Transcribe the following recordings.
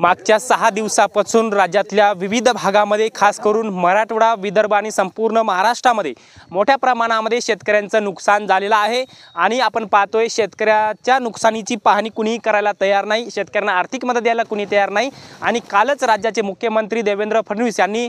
मागच्या 6 दिवसापासून राज्यातल्या विविध भागामध्ये खास करून मराठवाडा, विदर्भ आणि संपूर्ण महाराष्ट्रामध्ये मोठ्या प्रमाणामध्ये शेतकऱ्यांचं नुकसान झालेलं आहे आणि आपण पाहतोय शेतकऱ्याच्या नुकसानीची पाहणी कुणीही करायला तयार नाही, शेतकऱ्यांना आर्थिक मदत द्यायला कुणी तयार नाही। आणि कालच राज्याचे मुख्यमंत्री देवेंद्र फडणवीस यांनी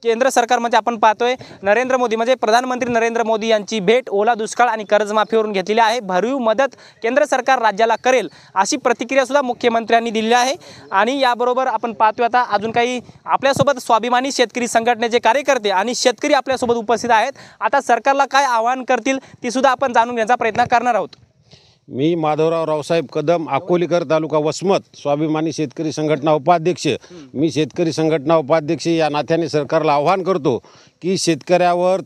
केंद्र सरकार म्हणजे आपण पाहतोय नरेंद्र मोदी म्हणजे प्रधानमंत्री नरेंद्र मोदी यांची भेट ओला दुष्काळ आणि कर्जमाफीवरून घेतलेली आहे। भरीव मदत केंद्र सरकार राज्याला करेल अशी प्रतिक्रिया सुद्धा मुख्यमंत्र्यांनी दिली आहे। आणि याबरोबर आपण पाहतोय आता अजून काही आपल्यासोबत स्वाभिमानी शेतकरी संघटनेचे कार्यकर्ते आणि शेतकरी आपल्यासोबत उपस्थित आहेत। आता सरकारला काय आवाहन करतील ती सुद्धा आपण जाणून घेण्याचा प्रयत्न करणार आहोत। मी माधवराव रावसाहेब कदम, अकोलीकर तालुका वसमत, स्वाभिमानी शेतकरी संघटना उपाध्यक्ष। मी शेतकरी संघटना उपाध्यक्ष या नात्याने सरकारला आवाहन करतो की शेतकऱ्यावर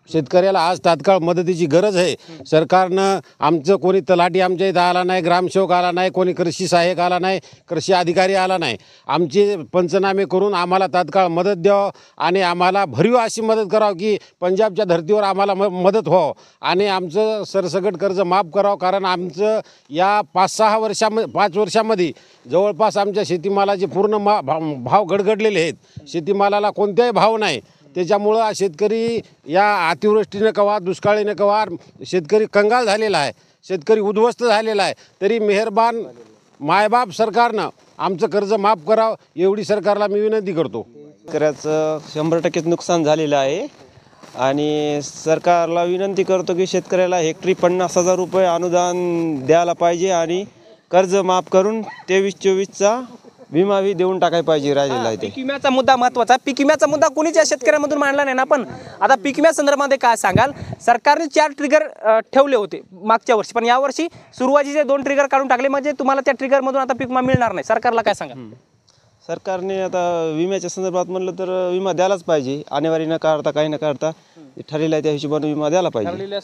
शेतकऱ्याला आज तात्काळ मदतीची गरज आहे। सरकारनं आमचं कोणी तलाठी आमच्या इथं आला नाही, ग्रामसेवक आला नाही, कोणी कृषी सहाय्यक आला नाही, कृषी अधिकारी आला नाही। आमचे पंचनामे करून आम्हाला तात्काळ मदत द्यावं आणि आम्हाला भरीव अशी मदत करावं की पंजाबच्या धर्तीवर आम्हाला मदत व्हावं आणि आमचं सरसकट कर्ज माफ करावं। कारण आमचं या 5 वर्षामध्ये जवळपास आमच्या शेतीमालाचे पूर्ण भाव गडगडलेले आहेत। शेतीमालाला कोणताही भाव नाही। त्याच्यामुळं शेतकरी या अतिवृष्टीने कवा दुष्काळीने कवा शेतकरी कंगाल झालेला आहे, शेतकरी उद्ध्वस्त झालेला आहे। तरी मेहरबान मायबाप सरकारनं आमचं कर्ज माफ करावं एवढी सरकारला मी विनंती करतो। शेतकऱ्याचं 100% नुकसान झालेलं आहे आणि सरकारला विनंती करतो की शेतकऱ्याला हेक्टरी 50,000 रुपये अनुदान द्यायला पाहिजे आणि कर्ज माफ करून 23-24चा विमा देऊन टाकायला पाहिजे राहिलेला आहे। पीक विम्याचा मुद्दा महत्त्वाचा। पीक विम्याचा मुद्दा कोणीच या शेतकऱ्यांमधून मांडला नाही ना। पण आता पीक विम्या संदर्भामध्ये काय सांगाल? सरकारने 4 ट्रिगर ठेवले होते मागच्या वर्षी, पण यावर्षी सुरुवातीचे 2 ट्रिगर काढून टाकले, म्हणजे तुम्हाला त्या ट्रिगरमधून आता पीक विमा मिळणार नाही। सरकारला काय सांगाल? सरकारने आता विम्याच्या संदर्भात म्हणलं तर विमा द्यायलाच पाहिजे। अनिवार्य न करता काही न करता ठरलेलं आहे त्या हिशोबाने विमा द्यायला पाहिजे,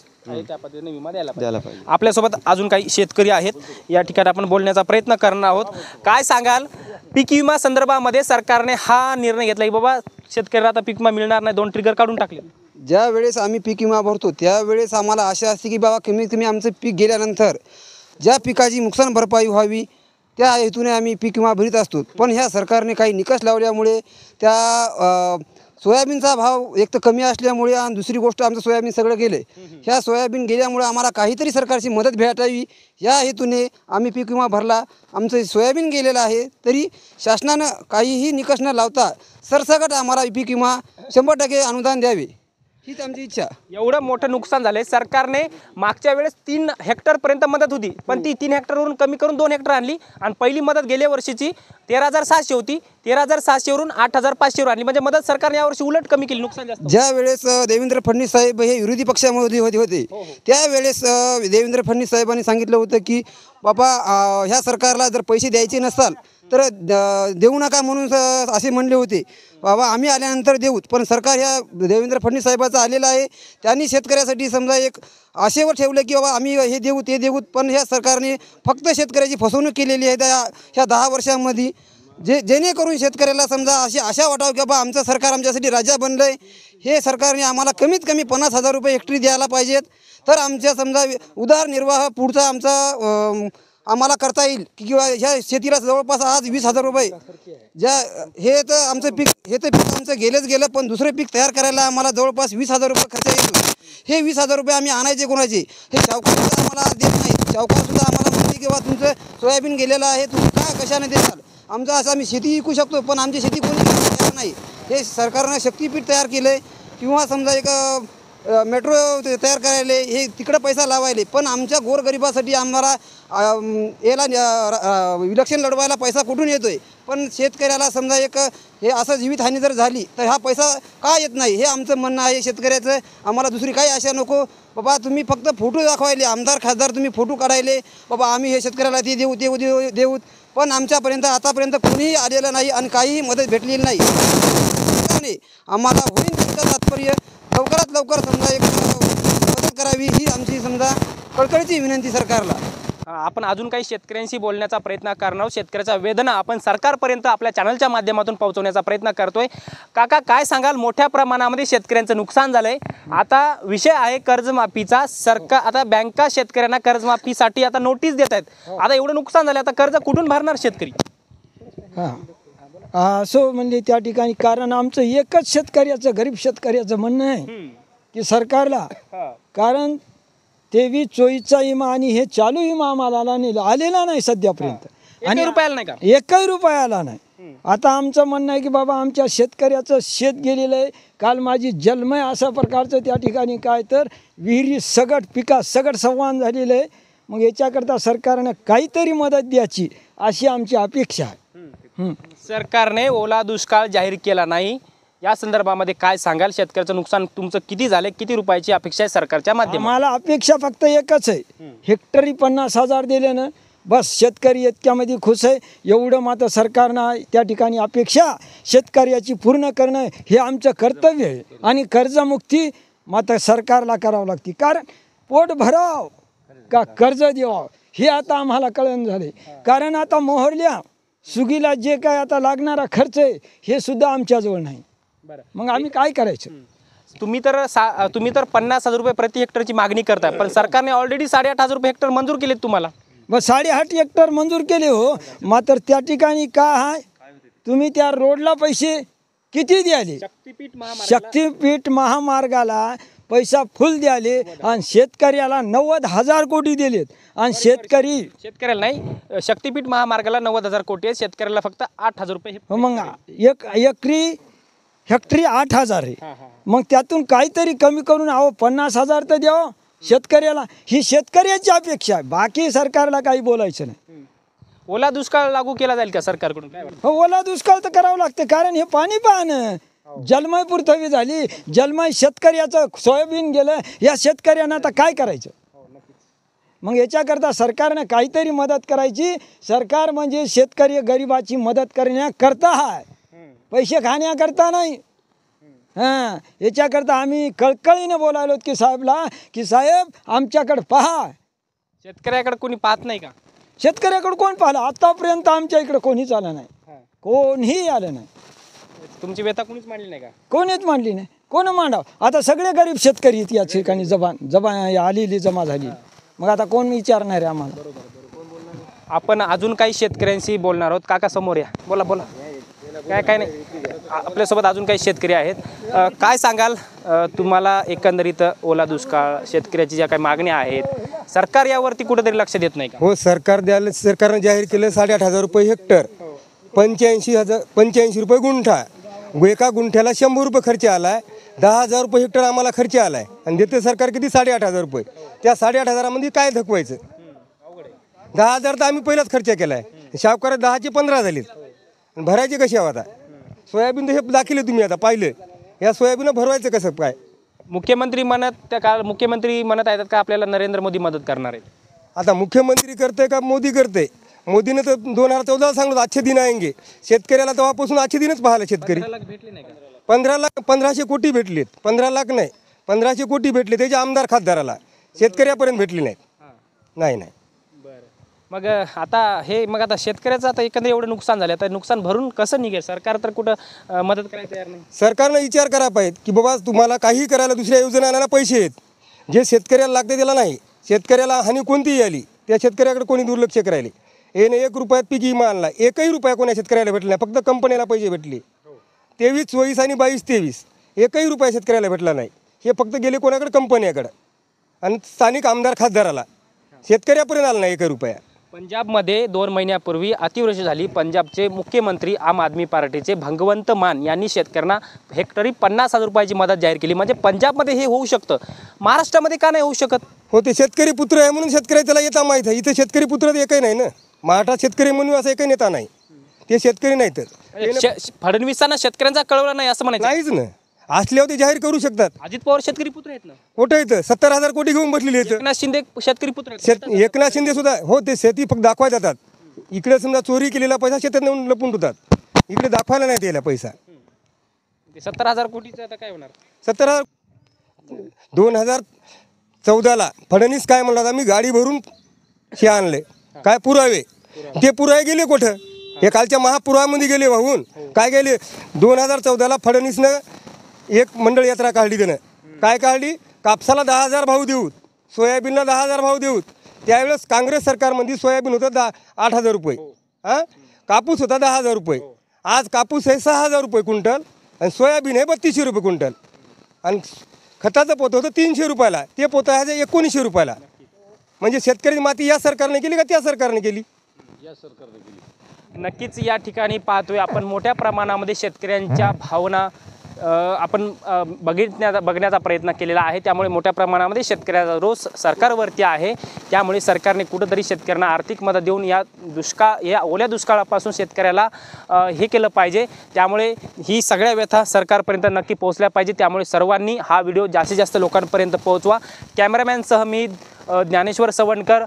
त्या पद्धतीने विमा द्यायला पाहिजे। आपल्यासोबत अजून काही शेतकरी आहेत, या ठिकाणी आपण बोलण्याचा प्रयत्न करणार आहोत। काय सांगाल पीक विमा संदर्भामध्ये? सरकारने हा निर्णय घेतला की बाबा शेतकऱ्याला आता पीक विमा मिळणार नाही, 2 ट्रिगर काढून टाकले। ज्या वेळेस आम्ही पीक विमा भरतो त्यावेळेस आम्हाला आशा असते की बाबा कमीत कमी आमचं पीक गेल्यानंतर ज्या पिकाची नुकसान भरपाई व्हावी त्या हेतूने आम्ही पीक विमा भरीत असतो। पण ह्या सरकारने काही निकष लावल्यामुळे त्या सोयाबीनचा भाव एक तर कमी असल्यामुळे आणि दुसरी गोष्ट आमचं सोयाबीन सगळं गेलं। ह्या सोयाबीन गेल्यामुळे आम्हाला काहीतरी सरकारची मदत भेटावी या हेतूने आम्ही पीक विमा भरला। आमचं सोयाबीन गेलेलं आहे तरी शासनानं काहीही निकष न लावता सरसकट आम्हाला पीक विमा 100% अनुदान द्यावे हीच आमची इच्छा। एवढं मोठं नुकसान झालंय, सरकारने मागच्या वेळेस 3 हेक्टरपर्यंत मदत होती, पण ती 3 हेक्टरवरून कमी करून 2 हेक्टर आणली आणि पहिली मदत गेल्या वर्षीची 13,700 होती, 13,700वरून 8,500वर आणली, म्हणजे मदत सरकारने यावर्षी उलट कमी केली, नुकसान जास्त। ज्या वेळेस देवेंद्र फडणवीस साहेब हे विरोधी पक्षामध्ये होते त्यावेळेस देवेंद्र फडणवीस साहेबांनी सांगितलं होतं की बाबा ह्या सरकारला जर पैसे द्यायचे नसाल तर देऊ नका म्हणून असे म्हणले होते। बाबा आम्ही आल्यानंतर देऊत, पण सरकार ह्या देवेंद्र फडणवीस साहेबाचं आलेलं आहे। त्यांनी शेतकऱ्यासाठी समजा एक आशेवर ठेवलं की बाबा आम्ही हे देऊ ते देऊत, पण ह्या सरकारने फक्त शेतकऱ्याची फसवणूक केलेली आहे ह्या 10 वर्षांमध्ये। जेणेकरून शेतकऱ्याला समजा अशी आशा वाटावं की बाबा आमचं सरकार आमच्यासाठी राजा बनलं आहे, हे सरकारने आम्हाला कमीत कमी 50,000 रुपये हेक्टरी द्यायला पाहिजेत, तर आमच्या समजा उदरनिर्वाह पुढचा आमचा आम्हाला करता येईल किंवा ह्या शेतीला जवळपास आज 20,000 रुपये हे तर आमचं पीक आमचं गेलं, पण दुसरं पीक तयार करायला आम्हाला जवळपास 20,000 रुपये खर्च येतो। हे 20,000 रुपये आम्ही आणायचे कोणाचे? हे सावकारसुद्धा आम्हाला देत नाही। सावकारसुद्धा आम्हाला म्हणते की बाबा तुमचं सोयाबीन गेलेलं आहे, तुम्ही काय कशाने देणार? आमचं असं आम्ही शेती विकू शकतो, पण आमची शेती कोणी तयार नाही। हे सरकारनं शक्तीपीठ तयार केलं आहे किंवा समजा एक मेट्रो तयार करायला हे तिकडं पैसा लावायले, पण आमच्या गोरगरिबासाठी आम्हाला याला इलेक्शन लढवायला पैसा कुठून येतोय? पण शेतकऱ्याला समजा एक हे असं जीवितहानी जर झाली तर हा पैसा का येत नाही हे आमचं म्हणणं आहे शेतकऱ्याचं। आम्हाला दुसरी काही आशा नको बाबा, तुम्ही फक्त फोटो दाखवायले, आमदार खासदार तुम्ही फोटो काढायले बाबा आम्ही हे शेतकऱ्याला ते देऊ, पण आमच्यापर्यंत आतापर्यंत कोणीही आलेलं नाही आणि काहीही मदत भेटलेली नाही। आम्हाला होईल तुमचं तात्पर्य लवकरात लवकर समजा एक मदत करावी ही आमची समजा कळकळीची विनंती सरकारला। आपण अजून काही शेतकऱ्यांशी बोलण्याचा प्रयत्न करणार आहोत। शेतकऱ्याच्या वेदना आपण सरकारपर्यंत आपल्या चॅनलच्या माध्यमातून पोहोचवण्याचा प्रयत्न करतोय। काका काय सांगाल? मोठ्या प्रमाणामध्ये शेतकऱ्यांचं नुकसान झालंय, आता विषय आहे कर्जमाफीचा। सरकार आता बँका शेतकऱ्यांना कर्जमाफीसाठी आता नोटीस देत आहेत। आता एवढं नुकसान झालं, आता कर्ज कुठून भरणार शेतकरी? हां असो म्हणजे त्या ठिकाणी कारण आमचं एकच शेतकऱ्याचं गरीब शेतकऱ्याचं म्हणणं आहे की सरकारला कारण 23-24चा विमा आणि हे चालू विमा आम्हाला आलेला नाही सध्यापर्यंत आणि रुपयाला नाही का? एकही रुपया आला नाही. आता आमचं म्हणणं आहे की बाबा आमच्या शेतकऱ्याचं शेत गेलेलं आहे. काल माझी जन्मय अशा प्रकारचं त्या ठिकाणी काय तर विहिरी सगट पिका सगट संवाहन झालेलं आहे. मग याच्याकरता सरकारनं काहीतरी मदत द्यायची अशी आमची अपेक्षा आहे. सरकारने ओला दुष्काळ जाहीर केला नाही, या संदर्भामध्ये काय सांगाल? शेतकऱ्याचं नुकसान तुमचं किती झाले, किती रुपयाची अपेक्षा आहे सरकारच्या माध्यमातून? मला अपेक्षा फक्त एकच आहे, हेक्टरी 50,000 दिले ना बस शेतकरी इतक्यामध्ये खुश आहे. एवढं मात्र सरकारनं त्या ठिकाणी अपेक्षा शेतकऱ्याची पूर्ण करणं हे आमचं कर्तव्य आहे. आणि कर्जमुक्ती मात्र सरकारला करावं लागते. कारण पोट भराव का कर्ज द्यावं हे आता आम्हाला कळण झाले. कारण आता मोहरल्या सुगीला जे काय आता लागणारा खर्च आहे हे सुद्धा आमच्याजवळ नाही. मग आम्ही काय करायचं? तुम्ही तर 50,000 रुपये प्रति हेक्टरची मागणी करताय, पण सरकारने ऑलरेडी 8,500 रुपये हेक्टर मंजूर केलेत तुम्हाला. मग 8.5 हेक्टर मंजूर केले हो. मात्र त्या ठिकाणी काय आहे तुम्ही त्या रोडला पैसे किती द्याले? शक्तीपीठ महामार्गाला पैसा फुल द्याले आणि शेतकऱ्याला 90,000 कोटी दिलेत. आणि शेतकऱ्याला नाही, शक्तीपीठ महामार्गाला 90,000 कोटी आहे, शेतकऱ्याला फक्त 8,000 रुपये. मग हेक्टरी 8,000 आहे. मग त्यातून काहीतरी कमी करून 50,000 तर द्यावं शेतकऱ्याला. ही शेतकऱ्याची अपेक्षा आहे, बाकी सरकारला काही बोलायचं नाही. ओला दुष्काळ लागू केला जाईल का सरकारकडून? काय वाटतं? ओला दुष्काळ तर करावं लागतं कारण हे पाणी पाहणं जलमय पृथ्वी झाली. जलमय शेतकऱ्याचं सोयाबीन गेलं, या शेतकऱ्यांना आता काय करायचं? मग याच्याकरता सरकारनं काहीतरी मदत करायची. सरकार म्हणजे शेतकरी गरिबाची मदत करण्याकरता आहे, पैसे खाण्याकरता नाही. हां याच्याकरता आम्ही कळकळीने बोलायलो की साहेबला की साहेब आमच्याकडे पहा. शेतकऱ्याकडे कोणी पाहत नाही का? शेतकऱ्याकडे कोण पाहिलं? आतापर्यंत आमच्या इकडे कोणीच आलं नाही, कोणीही आलं नाही. तुमची व्यथा कोणीच मांडली नाही का? कोणीच मांडली नाही. कोण मांडाव? आता सगळे गरीब शेतकरी या ठिकाणी आलेली जमा झाली. मग आता कोण विचारणार आहे आम्हाला? आपण अजून काही शेतकऱ्यांशी बोलणार आहोत. काका समोर या, बोला बोला. काय नाही, आपल्यासोबत अजून काही शेतकरी आहेत. काय सांगाल तुम्हाला एकंदरीत ओला दुष्काळ शेतकऱ्याची ज्या काही मागण्या आहेत सरकार यावरती कुठेतरी लक्ष देत नाही का? हो सरकारनं जाहीर केलं 8,500 रुपये हेक्टर, 85 रुपये गुंठा. एका गुंठ्याला 100 रुपये खर्च आला आहे. 10,000 रुपये हेक्टर आम्हाला खर्च आला आहे आणि देते सरकार किती? 8,500 रुपये. त्या 8,500 काय धकवायचं? 10,000 तर आम्ही पहिलाच खर्च केला आहे. शावकारात 10चे 15 झालेत. भरायचे कसे आता? सोयाबीन तर हे दाखिले तुम्ही आता पाहिलं. या सोयाबीन भरवायचं कसं काय? मुख्यमंत्री म्हणत आहेत का आपल्याला नरेंद्र मोदी मदत करणार आहेत? आता मुख्यमंत्री करते का मोदी करते? मोदीनं तर 2014 सांगलं आजचे दिन आएंगे. शेतकऱ्याला तेव्हापासून आजचे दिनच पाहिलं. शेतकरी 1500 कोटी भेटलेत. 15 लाख नाही, 1500 कोटी भेटले त्याचे आमदार खासदाराला. शेतकऱ्यापर्यंत भेटले नाहीत. नाही. मग आता शेतकऱ्याचं आता एकंदर एवढं नुकसान झालं, आता नुकसान भरून कसं निघेल? सरकार तर कुठं मदत करायला तयार नाही. सरकारनं विचार करा पाहिजे की बाबा तुम्हाला काही करायला दुसऱ्या योजनांना पैसे आहेत, जे शेतकऱ्याला लागते त्याला नाही. शेतकऱ्याला हानी कोणतीही आली त्या शेतकऱ्याकडे कोणी दुर्लक्ष करायला. याने 1 रुपयात पीक विमा आणला, 1ही रुपया कोणा शेतकऱ्याला भेटला नाही. फक्त कंपनीला पैसे भेटले. 23-24 आणि 22-23 1ही रुपया शेतकऱ्याला भेटला नाही. हे फक्त गेले कोणाकडे? कंपन्याकडं आणि स्थानिक आमदार खासदाराला. शेतकऱ्यापर्यंत आला नाही 1 रुपया. पंजाबमध्ये 2 महिन्यापूर्वी अतिवृष्टी झाली. पंजाबचे मुख्यमंत्री आम आदमी पार्टीचे भगवंत मान यांनी शेतकऱ्यांना हेक्टरी 50,000 रुपयाची मदत जाहीर केली. म्हणजे पंजाबमध्ये हे होऊ शकतं, महाराष्ट्रामध्ये का नाही होऊ शकत? हो, ते शेतकरी पुत्र आहे म्हणून शेतकरी त्याला येता माहीत आहे. इथं शेतकरी पुत्र एकही नाही ना. महाराष्ट्रात शेतकरी म्हणून असं एकही नेता नाही. ते शेतकरी नाहीतच. फडणवीसांना शेतकऱ्यांचा कळवला नाही असं म्हणायचं? नाहीच ना. असल्यावर ते जाहीर करू शकतात. अजित पवार शेतकरी पुत्र आहेत ना. कुठं येतं? 70,000 कोटी घेऊन बसलेले आहेत. एकनाथ शिंदे शेतकरी पुत्र आहेत. एकनाथ शिंदे सुद्धा हो, ते शेती फक्त दाखवाय जातात. इकडे समजा चोरी केलेला पैसा शेतात नेऊन लपून ठेवतात. इकडे दाखवायला नाही त्याला पैसा. 70,000 कोटीचं आता काय होणार? 70,000. 2014ला फडणवीस काय म्हणला? मी गाडी भरून हे आणले. काय पुरावे? ते पुरावे गेले कुठं? हे कालच्या महापुरामध्ये गेले वाहून. काय गेले? 2014ला फडणवीसनं एक मंडळ यात्रा काढली. त्यानं काय काढली? कापसाला 10,000 भाव देऊत, सोयाबीनला 10,000 भाव देऊत. त्यावेळेस काँग्रेस सरकारमध्ये सोयाबीन होतं 8,000 रुपये. हां, कापूस होता 10,000 रुपये, आज कापूस आहे 6,000 रुपये क्विंटल आणि सोयाबीन आहे 3200 रुपये क्विंटल आणि खताचं पोतं होतं 300 रुपयाला, ते पोतं आहे 1900 रुपयाला. म्हणजे शेतकरी माती या सरकारने केली का त्या सरकारने केली? नक्कीच या ठिकाणी पाहतोय आपण मोठ्या प्रमाणामध्ये शेतकऱ्यांच्या भावना आपण बघण्याचा प्रयत्न केलेला आहे. त्यामुळे मोठ्या प्रमाणामध्ये शेतकऱ्याचा रोष सरकारवरती आहे. त्यामुळे सरकारने कुठंतरी शेतकऱ्यांना आर्थिक मदत देऊन या ओल्या दुष्काळापासून शेतकऱ्याला हे केलं पाहिजे. त्यामुळे ही सगळ्या व्यथा सरकारपर्यंत नक्की पोहोचल्या पाहिजे. त्यामुळे सर्वांनी हा व्हिडिओ जास्तीत जास्त लोकांपर्यंत पोहोचवा. कॅमेरामॅनसह मी ज्ञानेश्वर सवणकर,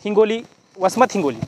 हिंगोली, वसमत हिंगोली.